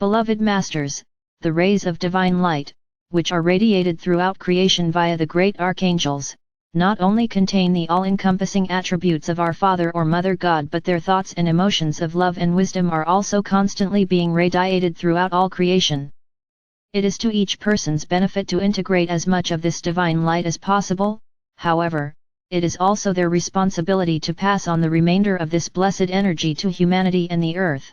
beloved masters, the rays of divine light, which are radiated throughout creation via the great archangels, not only contain the all-encompassing attributes of our Father or Mother God, but their thoughts and emotions of love and wisdom are also constantly being radiated throughout all creation. It is to each person's benefit to integrate as much of this divine light as possible. However, it is also their responsibility to pass on the remainder of this blessed energy to humanity and the earth.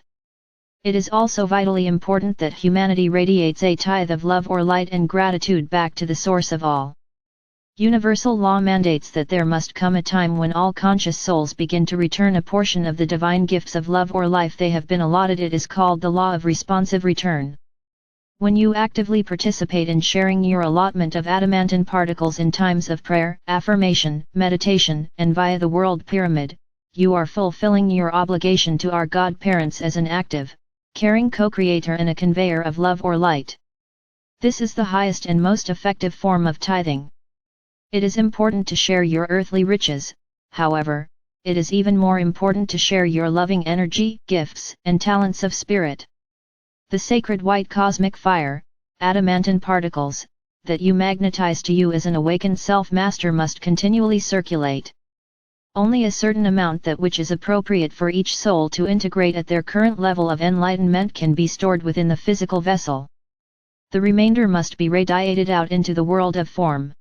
It is also vitally important that humanity radiates a tithe of love or light and gratitude back to the source of all. Universal law mandates that there must come a time when all conscious souls begin to return a portion of the divine gifts of love or life they have been allotted. It is called the law of responsive return. When you actively participate in sharing your allotment of adamantine particles in times of prayer, affirmation, meditation, and via the world pyramid, you are fulfilling your obligation to our God parents as an active, caring co-creator and a conveyor of love or light. This is the highest and most effective form of tithing. It is important to share your earthly riches, however, it is even more important to share your loving energy, gifts, and talents of spirit. The sacred white cosmic fire, adamantine particles, that you magnetize to you as an awakened self-master must continually circulate. Only a certain amount, that which is appropriate for each soul to integrate at their current level of enlightenment, can be stored within the physical vessel. The remainder must be radiated out into the world of form.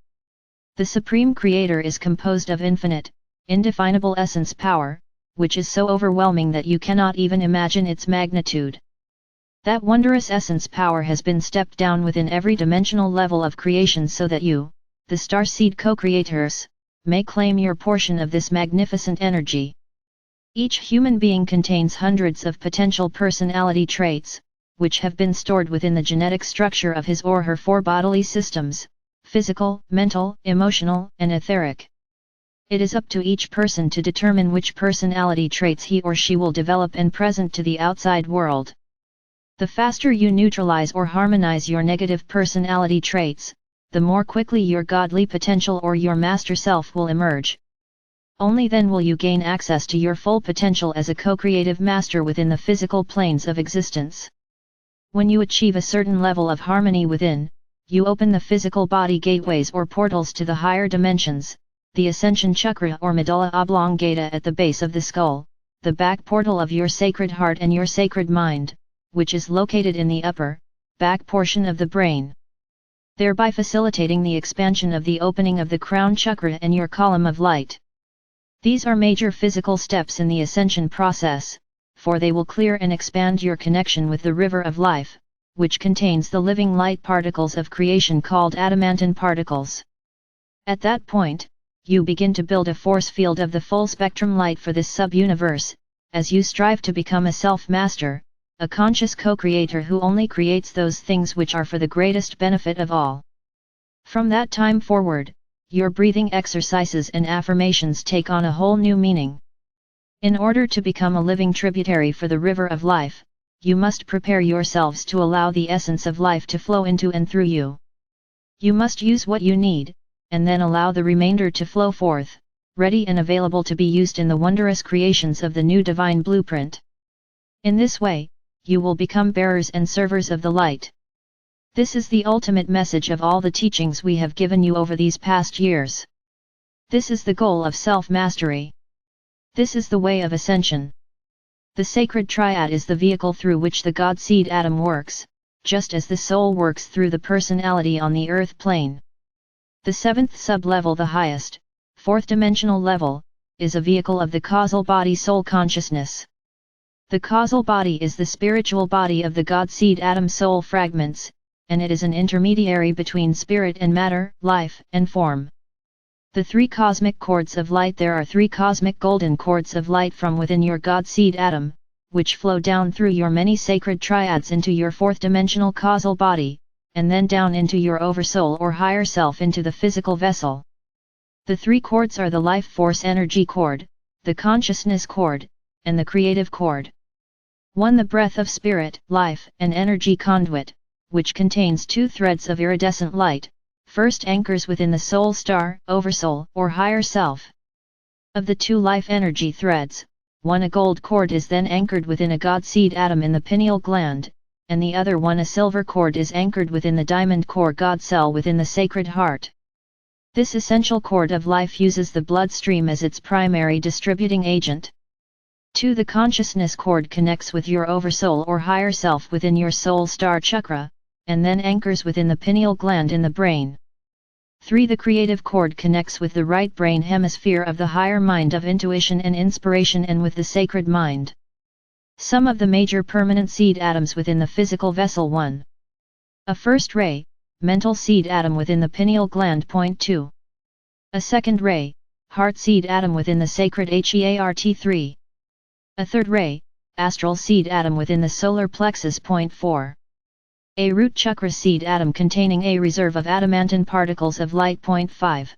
The Supreme Creator is composed of infinite, indefinable essence power, which is so overwhelming that you cannot even imagine its magnitude. That wondrous essence power has been stepped down within every dimensional level of creation so that you, the starseed co-creators, may claim your portion of this magnificent energy. Each human being contains hundreds of potential personality traits, which have been stored within the genetic structure of his or her four bodily systems: physical, mental, emotional, and etheric. It is up to each person to determine which personality traits he or she will develop and present to the outside world. The faster you neutralize or harmonize your negative personality traits, the more quickly your godly potential or your master self will emerge. Only then will you gain access to your full potential as a co-creative master within the physical planes of existence. When you achieve a certain level of harmony within, you open the physical body gateways or portals to the higher dimensions, the ascension chakra or medulla oblongata at the base of the skull, the back portal of your sacred heart and your sacred mind, which is located in the upper, back portion of the brain, thereby facilitating the expansion of the opening of the crown chakra and your column of light. These are major physical steps in the ascension process, for they will clear and expand your connection with the river of life, which contains the living light particles of creation called adamantine particles. At that point, you begin to build a force field of the full spectrum light for this sub-universe, as you strive to become a self-master, a conscious co-creator who only creates those things which are for the greatest benefit of all. From that time forward, your breathing exercises and affirmations take on a whole new meaning. In order to become a living tributary for the river of life, you must prepare yourselves to allow the essence of life to flow into and through you. You must use what you need, and then allow the remainder to flow forth, ready and available to be used in the wondrous creations of the new divine blueprint. In this way, you will become bearers and servers of the light. This is the ultimate message of all the teachings we have given you over these past years. This is the goal of self-mastery. This is the way of ascension. The sacred triad is the vehicle through which the God seed atom works, just as the soul works through the personality on the earth plane. The seventh sub-level, the highest, fourth dimensional level, is a vehicle of the causal body soul consciousness. The causal body is the spiritual body of the God seed atom soul fragments, and it is an intermediary between spirit and matter, life and form. The three cosmic cords of light. There are three cosmic golden cords of light from within your God seed atom, which flow down through your many sacred triads into your fourth dimensional causal body, and then down into your oversoul or higher self into the physical vessel. The three cords are the life force energy cord, the consciousness cord, and the creative cord. 1. The breath of spirit, life, and energy conduit, which contains two threads of iridescent light, first anchors within the soul star, oversoul, or higher self. Of the two life energy threads, one, a gold cord, is then anchored within a God seed atom in the pineal gland, and the other one a silver cord is anchored within the diamond core God cell within the sacred heart. This essential cord of life uses the bloodstream as its primary distributing agent. 2. The consciousness cord connects with your oversoul or higher self within your soul star chakra, and then anchors within the pineal gland in the brain. 3. The creative cord connects with the right brain hemisphere of the higher mind of intuition and inspiration and with the sacred mind. Some of the major permanent seed atoms within the physical vessel. 1. A first ray, mental seed atom within the pineal gland. 2. A second ray, heart seed atom within the sacred heart. 3. A third ray, astral seed atom within the solar plexus. 4. A root chakra seed atom containing a reserve of adamantine particles of light. 5.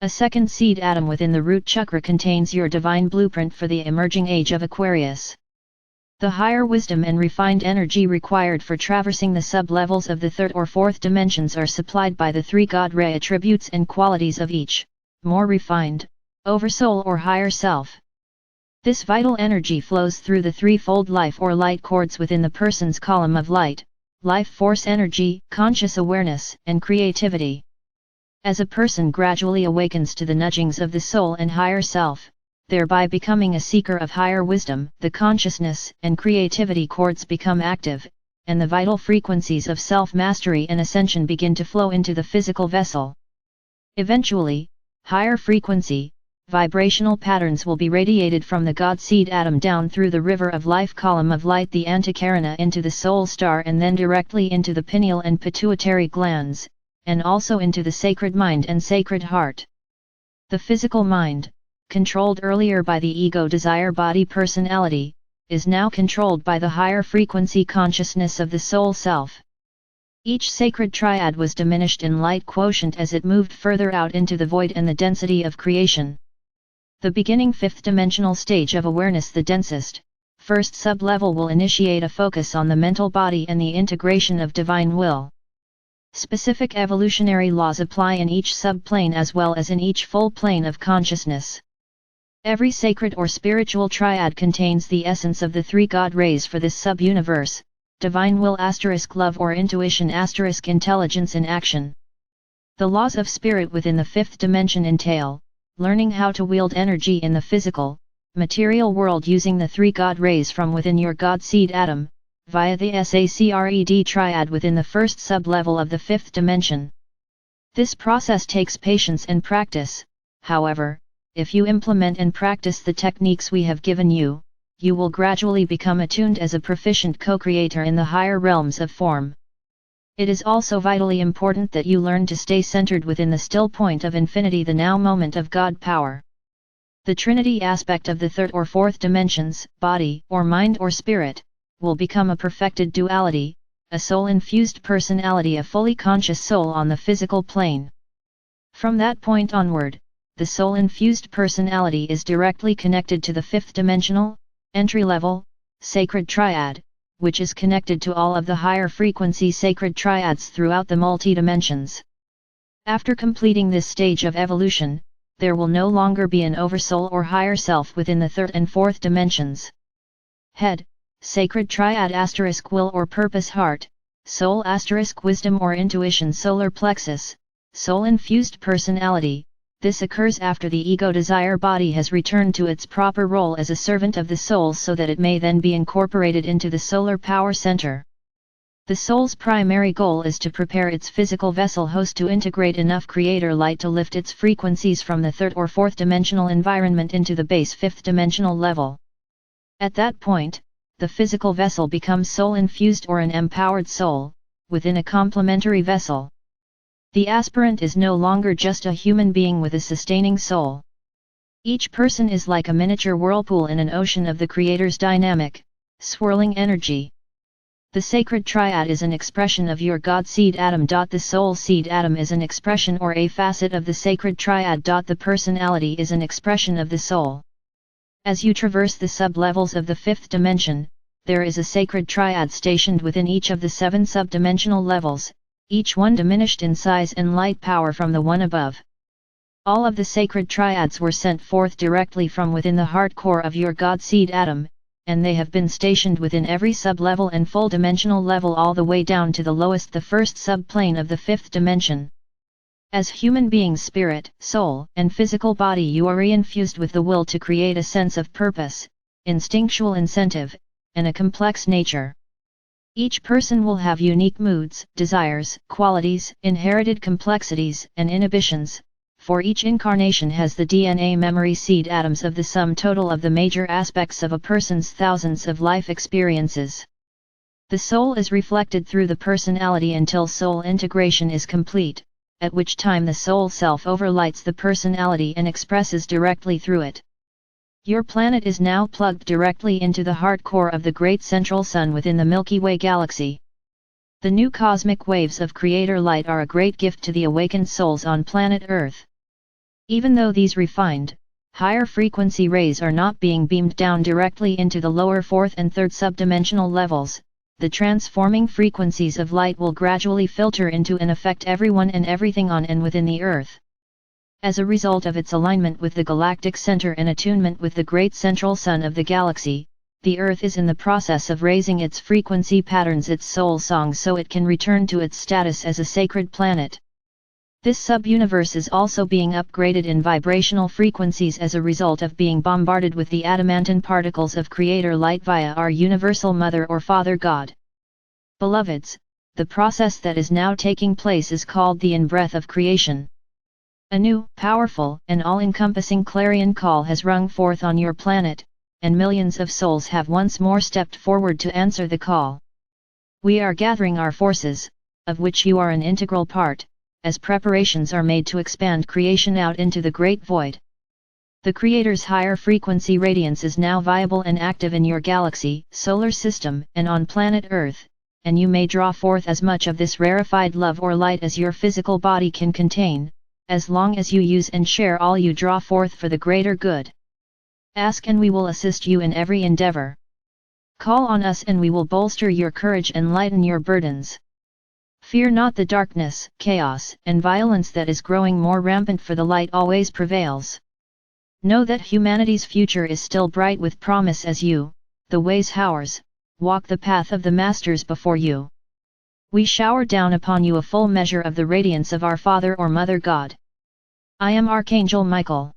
A second seed atom within the root chakra contains your divine blueprint for the emerging age of Aquarius. The higher wisdom and refined energy required for traversing the sub-levels of the third or fourth dimensions are supplied by the three God ray attributes and qualities of each, more refined, oversoul or higher self. This vital energy flows through the threefold life or light cords within the person's column of light, life force energy, conscious awareness, and creativity. As a person gradually awakens to the nudgings of the soul and higher self, thereby becoming a seeker of higher wisdom, the consciousness and creativity cords become active, and the vital frequencies of self-mastery and ascension begin to flow into the physical vessel. Eventually, higher frequency, vibrational patterns will be radiated from the God seed atom down through the river of life column of light, the antikarana, into the soul star, and then directly into the pineal and pituitary glands, and also into the sacred mind and sacred heart. The physical mind, controlled earlier by the ego desire body personality, is now controlled by the higher frequency consciousness of the soul self. Each sacred triad was diminished in light quotient as it moved further out into the void and the density of creation. The beginning fifth dimensional stage of awareness, the densest, first sub-level, will initiate a focus on the mental body and the integration of divine will. Specific evolutionary laws apply in each sub-plane as well as in each full plane of consciousness. Every sacred or spiritual triad contains the essence of the three God rays for this sub-universe: divine will * love or intuition * intelligence in action. The laws of spirit within the fifth dimension entail learning how to wield energy in the physical, material world using the three God rays from within your God seed atom, via the sacred triad within the first sub-level of the fifth dimension. This process takes patience and practice. However, if you implement and practice the techniques we have given you, you will gradually become attuned as a proficient co-creator in the higher realms of form. It is also vitally important that you learn to stay centered within the still point of infinity, the now moment of God power. The Trinity aspect of the third or fourth dimensions, body or mind or spirit, will become a perfected duality, a soul-infused personality, a fully conscious soul on the physical plane. From that point onward, the soul-infused personality is directly connected to the fifth dimensional, entry-level, sacred triad, which is connected to all of the higher frequency sacred triads throughout the multi-dimensions. After completing this stage of evolution, there will no longer be an oversoul or higher self within the third and fourth dimensions. Head, sacred triad * will or purpose, heart, soul * wisdom or intuition, solar plexus, soul-infused personality. This occurs after the ego desire body has returned to its proper role as a servant of the soul, so that it may then be incorporated into the solar power center. The soul's primary goal is to prepare its physical vessel host to integrate enough creator light to lift its frequencies from the third or fourth dimensional environment into the base fifth dimensional level. At that point, the physical vessel becomes soul-infused or an empowered soul, within a complementary vessel. The aspirant is no longer just a human being with a sustaining soul. Each person is like a miniature whirlpool in an ocean of the Creator's dynamic, swirling energy. The sacred triad is an expression of your God seed atom. The soul seed atom is an expression or a facet of the sacred triad. The personality is an expression of the soul. As you traverse the sub-levels of the fifth dimension, there is a sacred triad stationed within each of the 7 sub-dimensional levels, each one diminished in size and light power from the one above. All of the sacred triads were sent forth directly from within the heart core of your God seed atom, and they have been stationed within every sub-level and full dimensional level all the way down to the lowest, the first sub-plane of the fifth dimension. As human beings, spirit, soul, and physical body, you are reinfused with the will to create a sense of purpose, instinctual incentive, and a complex nature. Each person will have unique moods, desires, qualities, inherited complexities, and inhibitions, for each incarnation has the DNA memory seed atoms of the sum total of the major aspects of a person's thousands of life experiences. The soul is reflected through the personality until soul integration is complete, at which time the soul self overlights the personality and expresses directly through it. Your planet is now plugged directly into the heart core of the great central sun within the Milky Way galaxy. The new cosmic waves of creator light are a great gift to the awakened souls on planet Earth. Even though these refined, higher frequency rays are not being beamed down directly into the lower fourth and third subdimensional levels, the transforming frequencies of light will gradually filter into and affect everyone and everything on and within the Earth. As a result of its alignment with the galactic center and attunement with the great central sun of the galaxy, the Earth is in the process of raising its frequency patterns, its soul song, so it can return to its status as a sacred planet. This sub-universe is also being upgraded in vibrational frequencies as a result of being bombarded with the adamantine particles of creator light via our universal Mother or Father God. Beloveds, the process that is now taking place is called the in-breath of creation. A new, powerful, and all-encompassing clarion call has rung forth on your planet, and millions of souls have once more stepped forward to answer the call. We are gathering our forces, of which you are an integral part, as preparations are made to expand creation out into the great void. The Creator's higher frequency radiance is now viable and active in your galaxy, solar system, and on planet Earth, and you may draw forth as much of this rarefied love or light as your physical body can contain, as long as you use and share all you draw forth for the greater good. Ask and we will assist you in every endeavor. Call on us and we will bolster your courage and lighten your burdens. Fear not the darkness, chaos, and violence that is growing more rampant, for the light always prevails. Know that humanity's future is still bright with promise as you, the ways howers, walk the path of the masters before you. We shower down upon you a full measure of the radiance of our Father or Mother God. I am Archangel Michael.